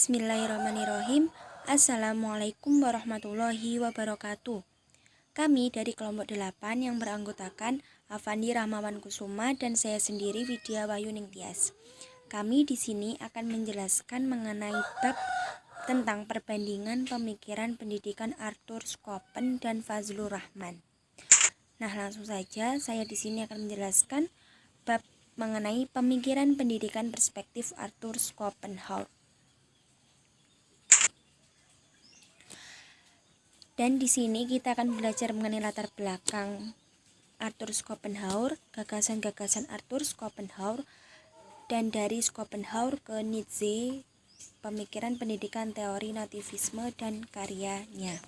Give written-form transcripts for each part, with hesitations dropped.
Bismillahirrahmanirrahim. Assalamualaikum warahmatullahi wabarakatuh. Kami dari kelompok 8 yang beranggotakan Afandi Rahmawan Kusuma dan saya sendiri Widya Wahyu Ningtyas. Kami di sini akan menjelaskan mengenai bab tentang perbandingan pemikiran pendidikan Arthur Schopen dan Fazlur Rahman. Nah, langsung saja saya di sini akan menjelaskan bab mengenai pemikiran pendidikan perspektif Arthur Schopenhauer. Dan di sini kita akan belajar mengenai latar belakang Arthur Schopenhauer, gagasan-gagasan Arthur Schopenhauer, dan dari Schopenhauer ke Nietzsche, pemikiran pendidikan teori nativisme dan karyanya.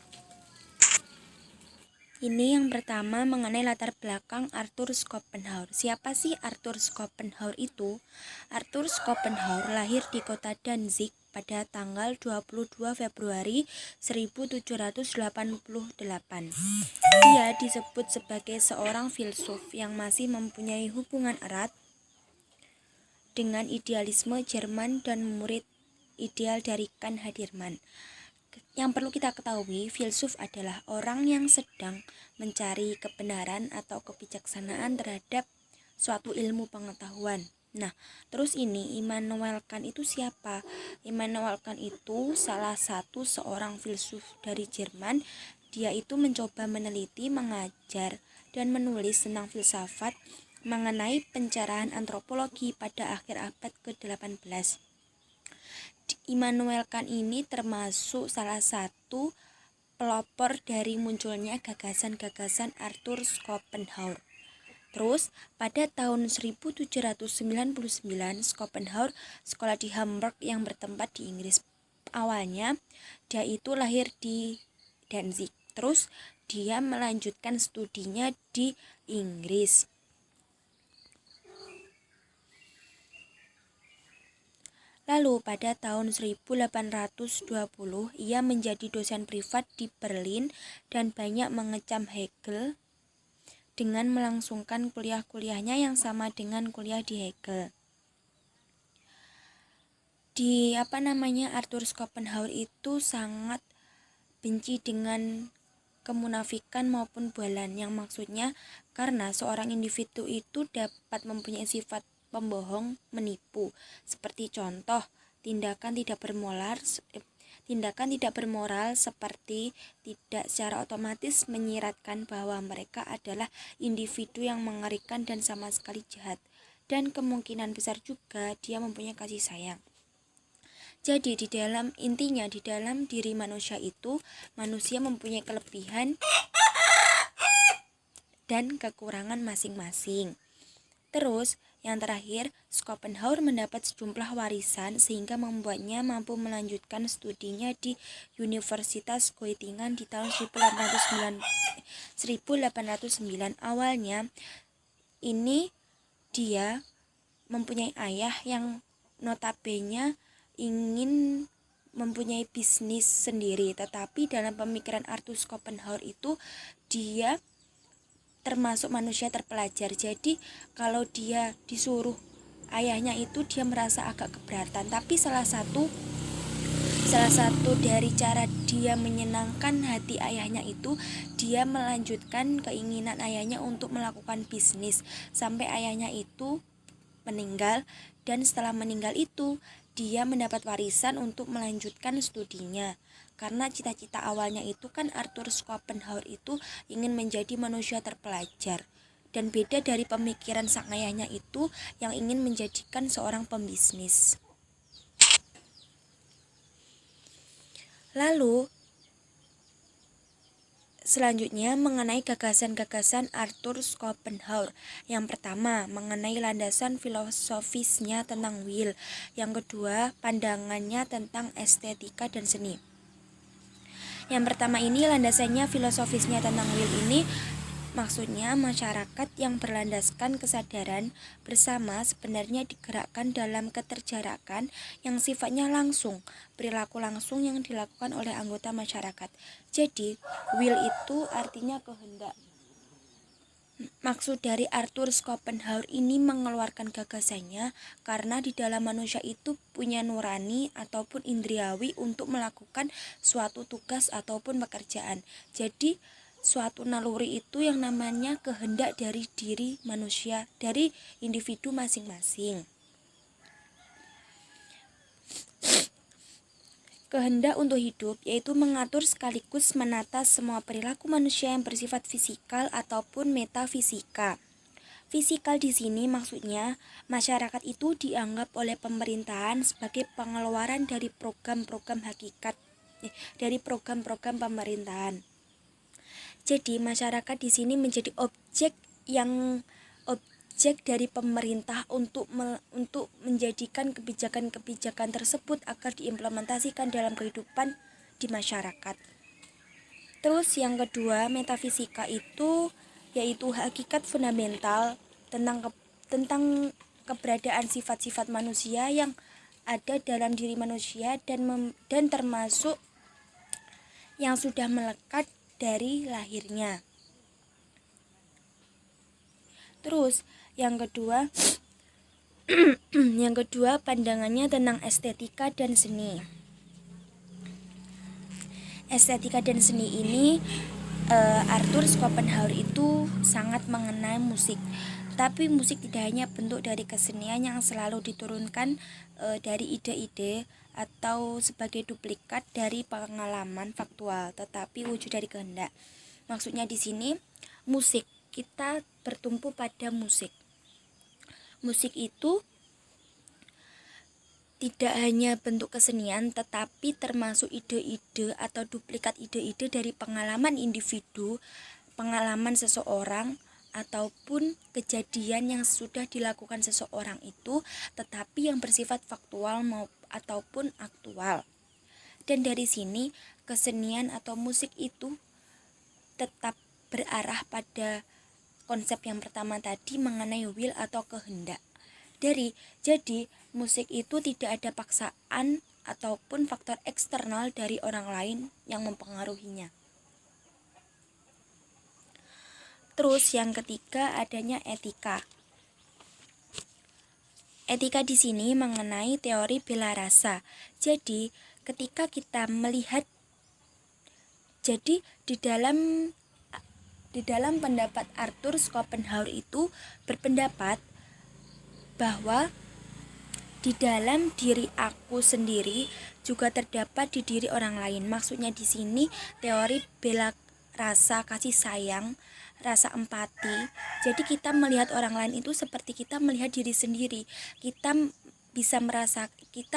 Ini yang pertama mengenai latar belakang Arthur Schopenhauer. Siapa sih Arthur Schopenhauer itu? Arthur Schopenhauer lahir di kota Danzig pada tanggal 22 Februari 1788. Dia disebut sebagai seorang filsuf yang masih mempunyai hubungan erat dengan idealisme Jerman dan murid ideal dari Kant Hadirman. Yang perlu kita ketahui, filsuf adalah orang yang sedang mencari kebenaran atau kebijaksanaan terhadap suatu ilmu pengetahuan. Nah, terus ini Immanuel Kant itu siapa? Immanuel Kant itu salah satu seorang filsuf dari Jerman. Dia itu mencoba meneliti, mengajar, dan menulis tentang filsafat mengenai pencerahan antropologi pada akhir abad ke-18. Immanuel Kant ini termasuk salah satu pelopor dari munculnya gagasan-gagasan Arthur Schopenhauer. Terus, pada tahun 1799, Schopenhauer sekolah di Hamburg yang bertempat di Inggris. Awalnya, dia itu lahir di Danzig. Terus, dia melanjutkan studinya di Inggris. Lalu pada tahun 1820 ia menjadi dosen privat di Berlin dan banyak mengecam Hegel dengan melangsungkan kuliah-kuliahnya yang sama dengan kuliah di Hegel. Arthur Schopenhauer itu sangat benci dengan kemunafikan maupun bualan, yang maksudnya karena seorang individu itu dapat mempunyai sifat pembohong, menipu. Seperti contoh, tindakan tidak bermoral seperti tidak secara otomatis menyiratkan bahwa mereka adalah individu yang mengerikan dan sama sekali jahat. Dan kemungkinan besar juga dia mempunyai kasih sayang. Jadi di dalam diri manusia itu, manusia mempunyai kelebihan dan kekurangan masing-masing. Terus, yang terakhir, Schopenhauer mendapat sejumlah warisan sehingga membuatnya mampu melanjutkan studinya di Universitas Göttingen di tahun 1809. Awalnya, ini dia mempunyai ayah yang notabene ingin mempunyai bisnis sendiri, tetapi dalam pemikiran Arthur Schopenhauer itu dia termasuk manusia terpelajar. Jadi kalau dia disuruh ayahnya itu, dia merasa agak keberatan. Tapi salah satu dari cara dia menyenangkan hati ayahnya itu, dia melanjutkan keinginan ayahnya untuk melakukan bisnis sampai ayahnya itu meninggal. Dan setelah meninggal itu, dia mendapat warisan untuk melanjutkan studinya. Karena cita-cita awalnya itu kan Arthur Schopenhauer itu ingin menjadi manusia terpelajar. Dan beda dari pemikiran sang ayahnya itu yang ingin menjadikan seorang pembisnis. Lalu, selanjutnya mengenai gagasan-gagasan Arthur Schopenhauer. Yang pertama, mengenai landasan filosofisnya tentang will. Yang kedua, pandangannya tentang estetika dan seni. Yang pertama ini landasannya filosofisnya tentang will ini maksudnya masyarakat yang berlandaskan kesadaran bersama sebenarnya digerakkan dalam keterjarakan yang sifatnya langsung, perilaku langsung yang dilakukan oleh anggota masyarakat. Jadi will itu artinya kehendak. Maksud dari Arthur Schopenhauer ini mengeluarkan gagasannya karena di dalam manusia itu punya nurani ataupun indriawi untuk melakukan suatu tugas ataupun pekerjaan. Jadi suatu naluri itu yang namanya kehendak dari diri manusia, dari individu masing-masing. Kehendak untuk hidup yaitu mengatur sekaligus menata semua perilaku manusia yang bersifat fisikal ataupun metafisika. Fisikal di sini maksudnya masyarakat itu dianggap oleh pemerintahan sebagai pengeluaran dari program-program dari program-program pemerintahan. Jadi masyarakat di sini menjadi objek dari pemerintah untuk menjadikan kebijakan-kebijakan tersebut agar diimplementasikan dalam kehidupan di masyarakat. Terus yang kedua, metafisika itu yaitu hakikat fundamental tentang keberadaan sifat-sifat manusia yang ada dalam diri manusia dan termasuk yang sudah melekat dari lahirnya. Terus yang kedua pandangannya tentang estetika dan seni. Estetika dan seni ini Arthur Schopenhauer itu sangat mengenai musik. Tapi musik tidak hanya bentuk dari kesenian yang selalu diturunkan dari ide-ide atau sebagai duplikat dari pengalaman faktual, tetapi wujud dari kehendak. Maksudnya di sini musik, kita bertumpu pada musik. Musik itu tidak hanya bentuk kesenian, tetapi termasuk ide-ide atau duplikat ide-ide dari pengalaman individu, pengalaman seseorang, ataupun kejadian yang sudah dilakukan seseorang itu, tetapi yang bersifat faktual ataupun aktual. Dan dari sini, kesenian atau musik itu tetap berarah pada konsep yang pertama tadi mengenai will atau kehendak. Jadi musik itu tidak ada paksaan ataupun faktor eksternal dari orang lain yang mempengaruhinya. Terus yang ketiga adanya etika. Etika di sini mengenai teori bela rasa. Jadi ketika kita melihat, di dalam pendapat Arthur Schopenhauer itu berpendapat bahwa di dalam diri aku sendiri juga terdapat di diri orang lain. Maksudnya di sini teori bela rasa kasih sayang, rasa empati. Jadi kita melihat orang lain itu seperti kita melihat diri sendiri. Kita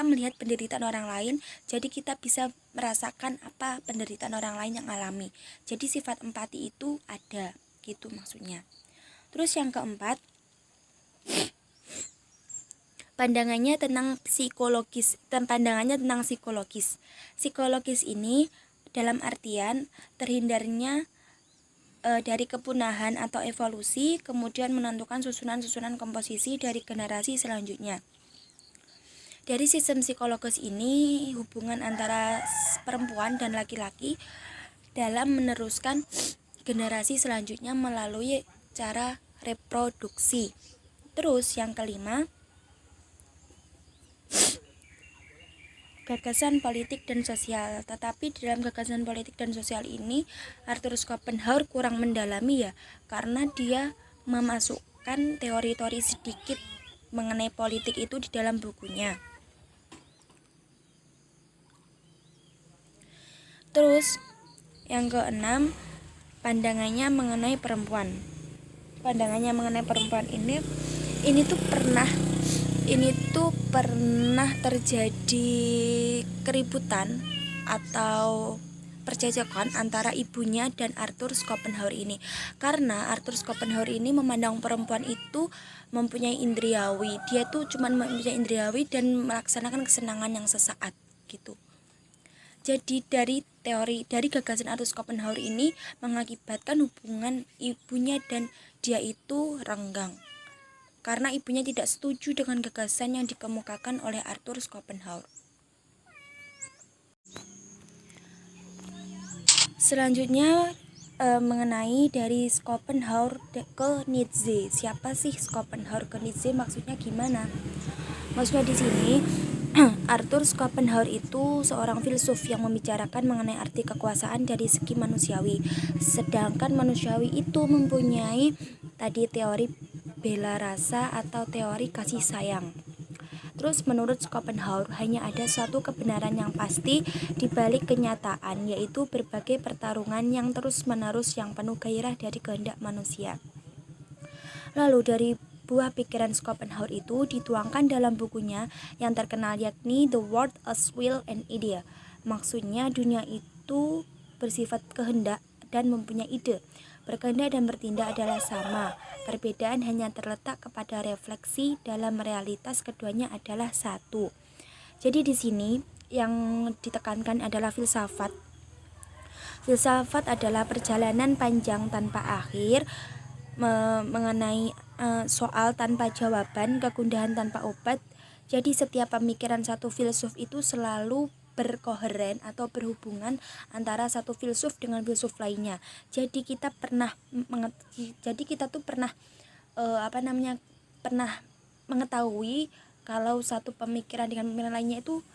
melihat penderitaan orang lain, jadi kita bisa merasakan apa penderitaan orang lain yang alami. Jadi sifat empati itu ada, gitu maksudnya. Terus yang keempat, pandangannya tentang psikologis. Psikologis ini dalam artian terhindarnya dari kepunahan atau evolusi, kemudian menentukan susunan-susunan komposisi dari generasi selanjutnya. Dari sistem psikologis ini, hubungan antara perempuan dan laki-laki dalam meneruskan generasi selanjutnya melalui cara reproduksi. Terus yang kelima, gagasan politik dan sosial. Tetapi dalam gagasan politik dan sosial ini Arthur Schopenhauer kurang mendalami karena dia memasukkan teori-teori sedikit mengenai politik itu di dalam bukunya. Terus yang keenam, pandangannya mengenai perempuan. Pandangannya mengenai perempuan ini tuh pernah terjadi keributan atau percekcokan antara ibunya dan Arthur Schopenhauer ini. Karena Arthur Schopenhauer ini memandang perempuan itu mempunyai indriawi. Dia tuh cuma mempunyai indriawi dan melaksanakan kesenangan yang sesaat gitu. Jadi dari gagasan Arthur Schopenhauer ini mengakibatkan hubungan ibunya dan dia itu renggang. Karena ibunya tidak setuju dengan gagasan yang dikemukakan oleh Arthur Schopenhauer. Selanjutnya mengenai dari Schopenhauer ke Nietzsche. Siapa sih Schopenhauer ke Nietzsche? Maksudnya gimana? Maksudnya di sini Arthur Schopenhauer itu seorang filsuf yang membicarakan mengenai arti kekuasaan dari segi manusiawi. Sedangkan manusiawi itu mempunyai tadi teori bela rasa atau teori kasih sayang. Terus menurut Schopenhauer hanya ada suatu kebenaran yang pasti di balik kenyataan, yaitu berbagai pertarungan yang terus-menerus yang penuh gairah dari kehendak manusia. Lalu dari buah pikiran Schopenhauer itu dituangkan dalam bukunya yang terkenal yakni The World as Will and Idea. Maksudnya dunia itu bersifat kehendak dan mempunyai ide. Berkehendak dan bertindak adalah sama. Perbedaan hanya terletak kepada refleksi, dalam realitas keduanya adalah satu. Jadi di sini yang ditekankan adalah filsafat. Filsafat adalah perjalanan panjang tanpa akhir mengenai soal tanpa jawaban, kegundahan tanpa obat. Jadi setiap pemikiran satu filsuf itu selalu berkoheren atau berhubungan antara satu filsuf dengan filsuf lainnya. Jadi kita tuh pernah pernah mengetahui kalau satu pemikiran dengan pemikiran lainnya itu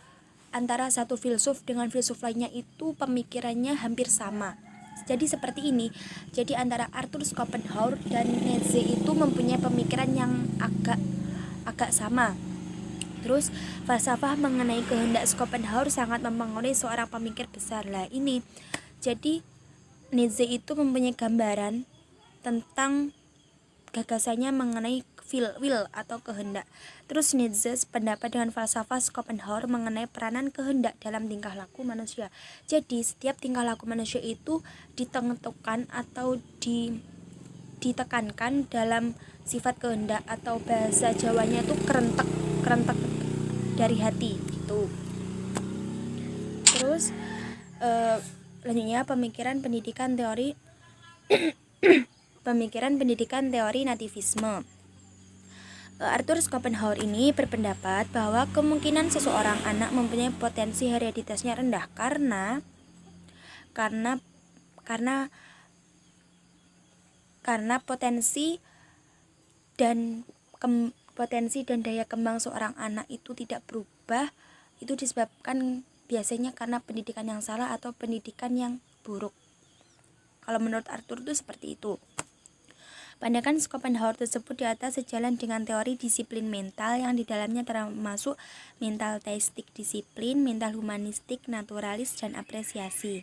antara satu filsuf dengan filsuf lainnya itu pemikirannya hampir sama. Jadi seperti ini. Jadi antara Arthur Schopenhauer dan Nietzsche itu mempunyai pemikiran yang agak sama. Terus falsafah mengenai kehendak Schopenhauer sangat mempengaruhi seorang pemikir besar lah ini. Jadi Nietzsche itu mempunyai gambaran tentang gagasannya mengenai will atau kehendak. Terus Nietzsche sependapat dengan falsafah Schopenhauer mengenai peranan kehendak dalam tingkah laku manusia. Jadi setiap tingkah laku manusia itu ditentukan atau ditekankan dalam sifat kehendak, atau bahasa Jawanya itu kerentek dari hati gitu. Terus selanjutnya pemikiran pendidikan teori nativisme. Arthur Schopenhauer ini berpendapat bahwa kemungkinan seseorang anak mempunyai potensi hereditasnya rendah karena potensi dan daya kembang seorang anak itu tidak berubah. Itu disebabkan biasanya karena pendidikan yang salah atau pendidikan yang buruk. Kalau menurut Arthur itu seperti itu. Pandangan Schopenhauer tersebut di atas sejalan dengan teori disiplin mental yang di dalamnya termasuk mental teistik disiplin, mental humanistik, naturalis, dan apresiasi.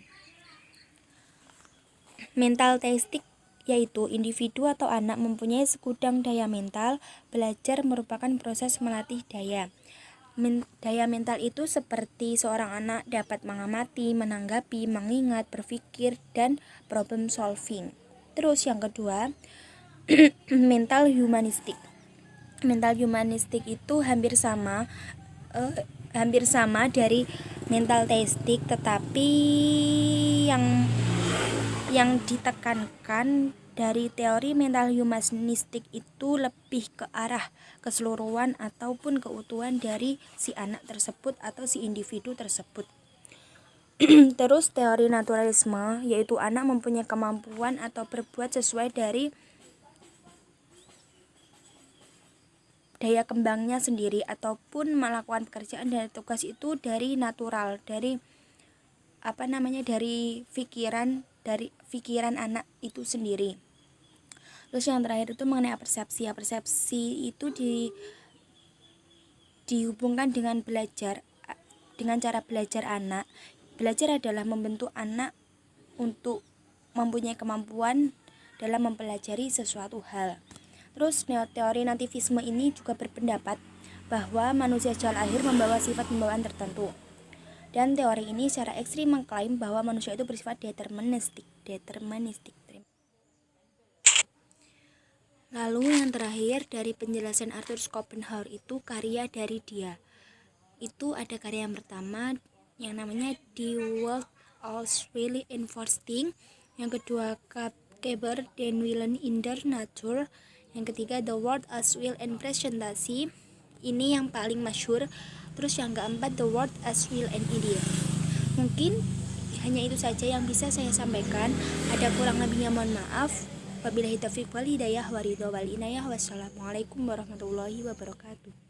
Mental teistik yaitu individu atau anak mempunyai segudang daya mental. Belajar merupakan proses melatih daya. Daya mental itu seperti seorang anak dapat mengamati, menanggapi, mengingat, berpikir, dan problem solving. Terus yang kedua, mental humanistik. Mental humanistik itu hampir sama dari mental teistik, tetapi yang ditekankan dari teori mental humanistik itu lebih ke arah keseluruhan ataupun keutuhan dari si anak tersebut atau si individu tersebut. Terus teori naturalisme yaitu anak mempunyai kemampuan atau berbuat sesuai dari daya kembangnya sendiri ataupun melakukan pekerjaan dan tugas itu dari natural, dari pikiran anak itu sendiri. Terus yang terakhir itu mengenai persepsi. Persepsi itu dihubungkan dengan belajar, dengan cara belajar anak. Belajar adalah membentuk anak untuk mempunyai kemampuan dalam mempelajari sesuatu hal. Terus teori nativisme ini juga berpendapat bahwa manusia sejak lahir membawa sifat pembawaan tertentu. Dan teori ini secara ekstrim mengklaim bahwa manusia itu bersifat deterministik. Lalu yang terakhir dari penjelasan Arthur Schopenhauer itu karya dari dia. Itu ada karya yang pertama yang namanya The World as Will and Forcing. Yang kedua Geber den Willen in der Natur. Yang ketiga The World as Will and Presentasi. Ini yang paling masyhur. Terus yang keempat The World as Will and Idea. Mungkin hanya itu saja yang bisa saya sampaikan. Ada kurang lebihnya mohon maaf. Wabillahi taufiq wal hidayah wa ridho wal inayah. Wassalamualaikum warahmatullahi wabarakatuh.